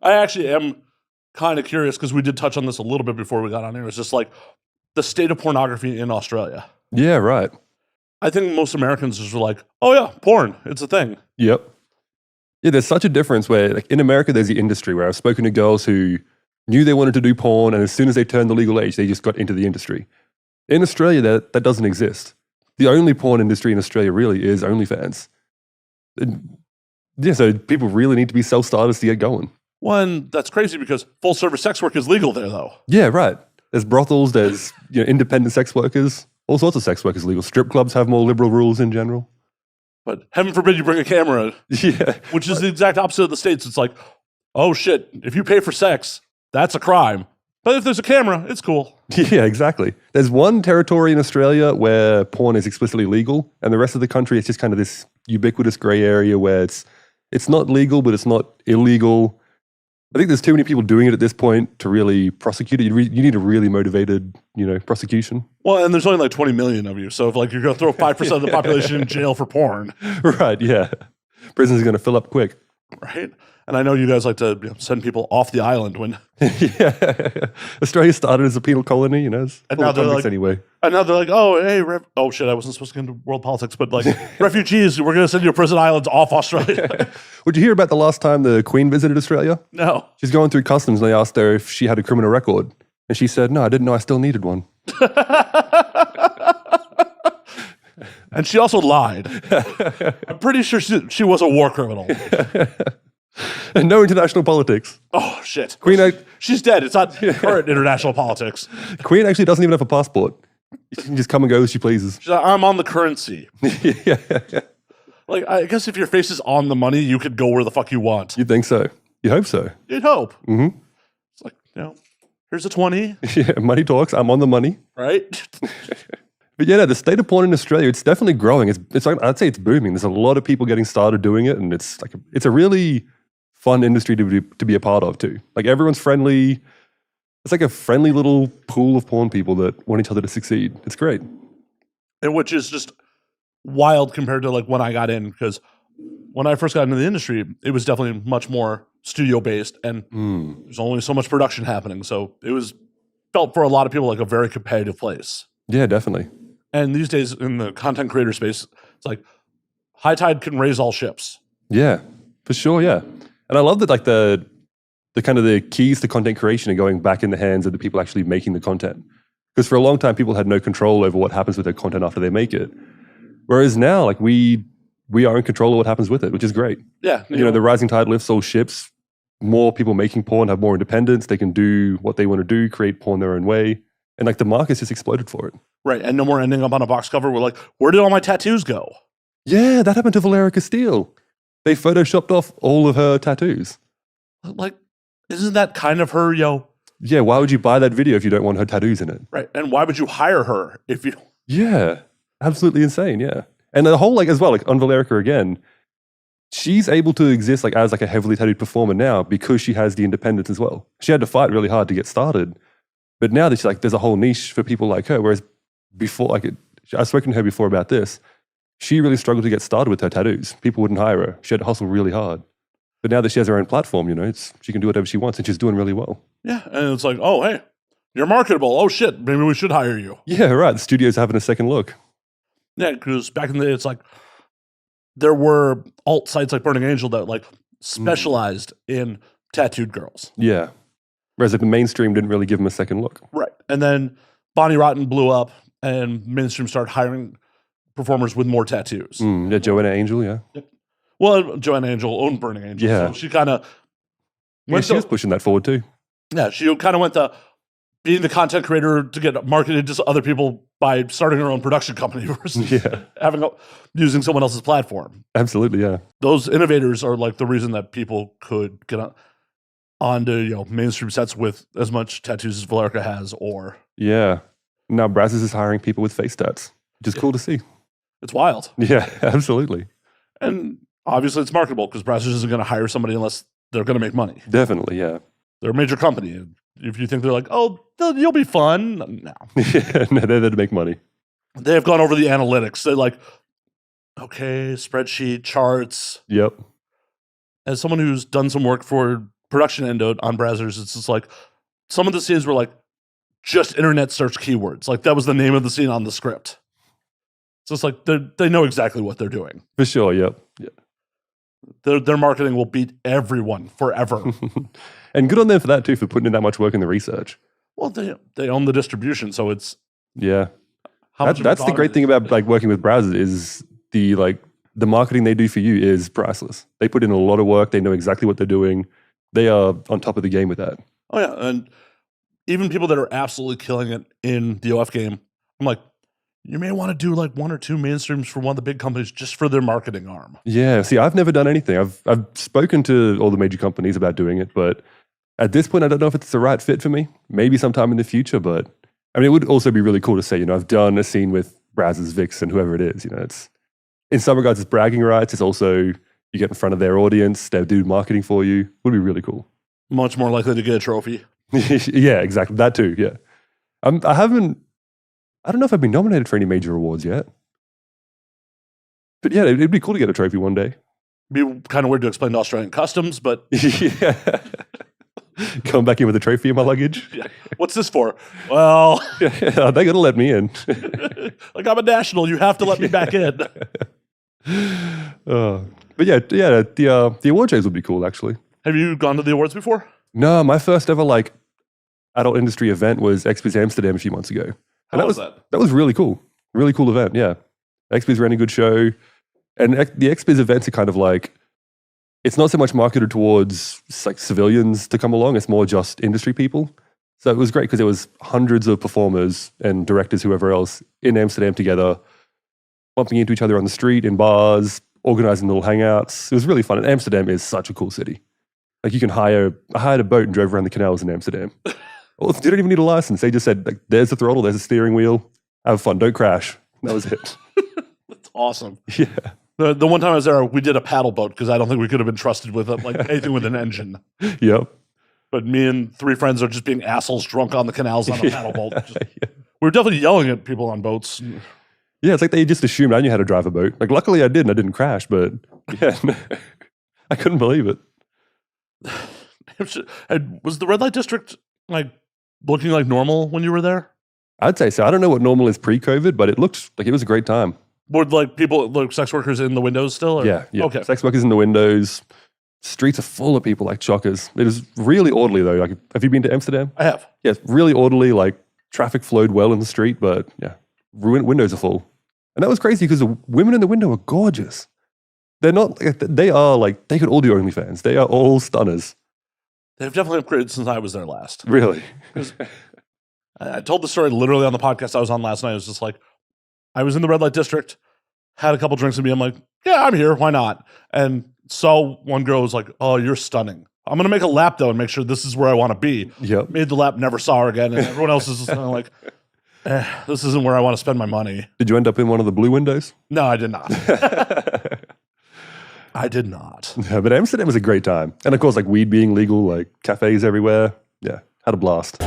I actually am kind of curious because we did touch on this a little bit before we got on here. It's just like the state of pornography in Australia. Yeah, right. I think most Americans just are like, oh yeah, porn, it's a thing. Yep. Yeah, there's such a difference where like in America, there's the industry where I've spoken to girls who knew they wanted to do porn, and as soon as they turned the legal age, they just got into the industry. In Australia, that doesn't exist. The only porn industry in Australia really is OnlyFans. Yeah, so people really need to be self-starters to get going. One, that's crazy because full-service sex work is legal there, though. Yeah, right. There's brothels, there's independent sex workers, all sorts of sex work is legal. Strip clubs have more liberal rules in general. But heaven forbid you bring a camera, yeah, which is the exact opposite of the States. It's like, oh shit, if you pay for sex, that's a crime. But if there's a camera, it's cool. Yeah, exactly. There's one territory in Australia where porn is explicitly legal, and the rest of the country is just kind of this ubiquitous gray area where it's not legal, but it's not illegal. I think there's too many people doing it at this point to really prosecute it. You need a really motivated, prosecution. Well, and there's only like 20 million of you. So if like you're going to throw 5% of the population in jail for porn. Right, yeah. Prison's going to fill up quick. Right? And I know you guys like to send people off the island when... yeah. Australia started as a penal colony, it's and now they're like, anyway. And now they're like, oh, hey, oh shit, I wasn't supposed to get into world politics, but like, refugees, we're going to send you to prison islands off Australia. Would you hear about the last time the Queen visited Australia? No. She's going through customs and they asked her if she had a criminal record. And she said, no, I didn't know I still needed one. And she also lied. I'm pretty sure she was a war criminal. And no international politics. Oh, shit. Queen, she's dead. It's not current international politics. Queen actually doesn't even have a passport. She can just come and go as she pleases. She's like, I'm on the currency. Yeah. Like, I guess if your face is on the money, you could go where the fuck you want. You'd think so. You hope so. You'd hope. Mm-hmm. It's like, here's a 20. Yeah, money talks. I'm on the money. Right? But yeah, no, the state of porn in Australia, it's definitely growing. It's like, I'd say it's booming. There's a lot of people getting started doing it, and it's a really fun industry to be a part of too. Like everyone's friendly. It's like a friendly little pool of porn people that want each other to succeed. It's great. And which is just wild compared to like when I got in, because when I first got into the industry, it was definitely much more studio based, and there's only so much production happening. So it was felt for a lot of people like a very competitive place. Yeah, definitely. And these days in the content creator space, it's like high tide can raise all ships. Yeah, for sure. Yeah. And I love that like the kind of the keys to content creation are going back in the hands of the people actually making the content. Because for a long time, people had no control over what happens with their content after they make it. Whereas now, like we are in control of what happens with it, which is great. Yeah. The rising tide lifts all ships. More people making porn have more independence. They can do what they want to do, create porn their own way. And like the market's just exploded for it. Right. And no more ending up on a box cover. We're like, where did all my tattoos go? Yeah, that happened to Valeria Castile. They photoshopped off all of her tattoos. Like, isn't that kind of her, Yeah, why would you buy that video if you don't want her tattoos in it? Right. And why would you hire her if you don't? Yeah, absolutely insane, yeah. And the whole, like, as well, like, on Valerica again, she's able to exist, like, as, like, a heavily tattooed performer now because she has the independence as well. She had to fight really hard to get started. But now that there's a whole niche for people like her, whereas before, like, I've spoken to her before about this, she really struggled to get started with her tattoos. People wouldn't hire her. She had to hustle really hard. But now that she has her own platform, she can do whatever she wants, and she's doing really well. Yeah, and it's like, oh, hey, you're marketable. Oh, shit, maybe we should hire you. Yeah, right. The studio's having a second look. Yeah, because back in the day, it's like there were alt sites like Burning Angel that like specialized in tattooed girls. Yeah. Whereas like, the mainstream didn't really give them a second look. Right. And then Bonnie Rotten blew up, and mainstream started hiring performers with more tattoos. Yeah, Joanna Angel, yeah. Yep. Well, Joanna Angel owned Burning Angel. Yeah. So she kind of she was pushing that forward too. Yeah, she kind of went to being the content creator to get marketed to other people by starting her own production company versus using someone else's platform. Absolutely, yeah. Those innovators are like the reason that people could get onto mainstream sets with as much tattoos as Valerica has, or yeah. Now Brazzers is hiring people with face tats, which is cool to see. It's wild. Yeah, absolutely. And obviously it's marketable because Brazzers isn't going to hire somebody unless they're going to make money. Definitely, yeah. They're a major company. If you think they're like, oh, you'll be fun, no. Yeah, no, they're there to make money. They have gone over the analytics. They're like, okay, spreadsheet, charts. Yep. As someone who's done some work for production end on Brazzers, it's just like some of the scenes were like just internet search keywords. Like that was the name of the scene on the script. So it's like they know exactly what they're doing. For sure, yep. Yeah. Their marketing will beat everyone forever. And good on them for that too, for putting in that much work in the research. Well, they own the distribution, so it's that's the great thing about like working with browsers is the marketing they do for you is priceless. They put in a lot of work. They know exactly what they're doing. They are on top of the game with that. Oh yeah, and even people that are absolutely killing it in the OF game, I'm like, you may want to do like 1 or 2 mainstreams for one of the big companies just for their marketing arm. Yeah, see, I've never done anything. I've spoken to all the major companies about doing it, but at this point, I don't know if it's the right fit for me. Maybe sometime in the future, but I mean, it would also be really cool to say, I've done a scene with Brazzers, Vix, and whoever it is. It's in some regards, it's bragging rights. It's also you get in front of their audience, they do marketing for you. It would be really cool. Much more likely to get a trophy. Yeah, exactly. That too. Yeah, I don't know if I've been nominated for any major awards yet. But yeah, it'd be cool to get a trophy one day. Be kind of weird to explain to Australian customs, but yeah. Coming back in with a trophy in my luggage. Yeah. What's this for? Well, they got to let me in. Like I'm a national, you have to let me back in. But yeah, the award shows would be cool actually. Have you gone to the awards before? No, my first ever adult industry event was XBiz Amsterdam a few months ago. How was that? That was really cool. Really cool event, yeah. XBiz ran a good show. And the XBiz events are kind of it's not so much marketed towards civilians to come along. It's more just industry people. So it was great because there was hundreds of performers and directors, whoever else, in Amsterdam together, bumping into each other on the street, in bars, organizing little hangouts. It was really fun. And Amsterdam is such a cool city. You can I hired a boat and drove around the canals in Amsterdam. Well, you don't even need a license. They just said, there's the throttle, there's the steering wheel. Have fun, don't crash. That was it. That's awesome. Yeah. The one time I was there, we did a paddle boat because I don't think we could have been trusted with anything with an engine. Yep. But me and 3 friends are just being assholes drunk on the canals on a paddle boat. We were definitely yelling at people on boats. Yeah, it's like they just assumed I knew how to drive a boat. Luckily I did and I didn't crash, but yeah, I couldn't believe it. Was the red light district looking like normal when you were there? I'd say so. I don't know what normal is pre-COVID, but it looked like it was a great time. Were people, sex workers in the windows still? Or? Yeah. Okay. Sex workers in the windows. Streets are full of people like chockers. It is really orderly though. Have you been to Amsterdam? I have. Yeah, it's really orderly. Traffic flowed well in the street, but yeah, windows are full. And that was crazy because the women in the window are gorgeous. They're not, they are they could all do OnlyFans. They are all stunners. They've definitely upgraded since I was there last. Really? I told the story literally on the podcast I was on last night. It was just I was in the red light district, had a couple drinks with me. I'm like, yeah, I'm here. Why not? And saw one girl was like, oh, you're stunning. I'm going to make a lap though and make sure this is where I want to be. Yep. Made the lap, never saw her again. And everyone else is just kind of this isn't where I want to spend my money. Did you end up in one of the blue windows? No, I did not. I did not. Yeah, but Amsterdam was a great time. And of course, weed being legal, cafes everywhere. Yeah, had a blast.